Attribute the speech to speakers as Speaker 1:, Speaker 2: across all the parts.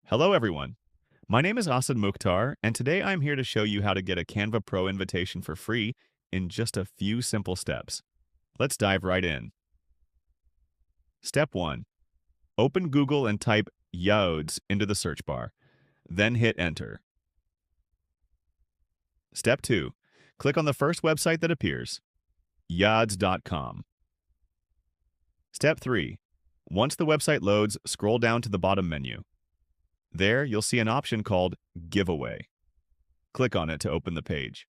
Speaker 1: Hello, everyone. My name is Asad Mukhtar, and today I'm here to show you how to get a Canva Pro invitation for free in just a few simple steps. Let's dive right in. Step 1. Open Google and type Yoodz into the search bar. Then hit Enter. Step 2. Click on the first website that appears, yoodz.com. Step 3. Once the website loads, scroll down to the bottom menu. There, you'll see an option called Giveaway. Click on it to open the page.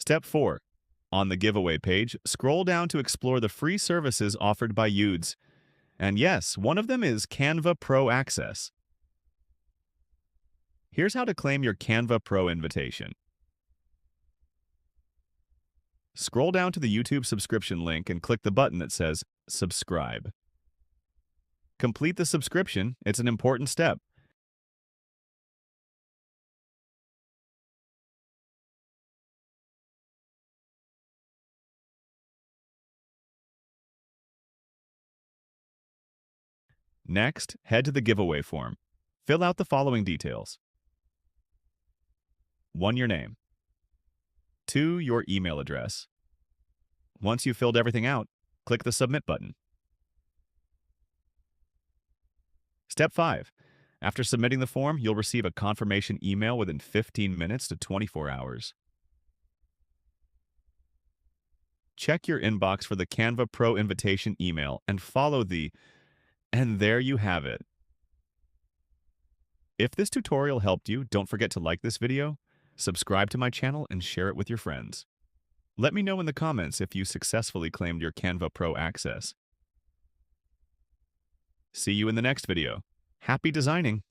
Speaker 1: Step 4. On the giveaway page, scroll down to explore the free services offered by Yoodz. And yes, one of them is Canva Pro Access. Here's how to claim your Canva Pro invitation. Scroll down to the YouTube subscription link and click the button that says Subscribe. Complete the subscription. It's an important step. Next, head to the giveaway form. Fill out the following details. 1. Your name. 2. Your email address. Once you've filled everything out, click the Submit button. Step 5. After submitting the form, you'll receive a confirmation email within 15 minutes to 24 hours. Check your inbox for the Canva Pro invitation email and follow and there you have it. If this tutorial helped you, don't forget to like this video, subscribe to my channel, and share it with your friends. Let me know in the comments if you successfully claimed your Canva Pro access. See you in the next video. Happy designing!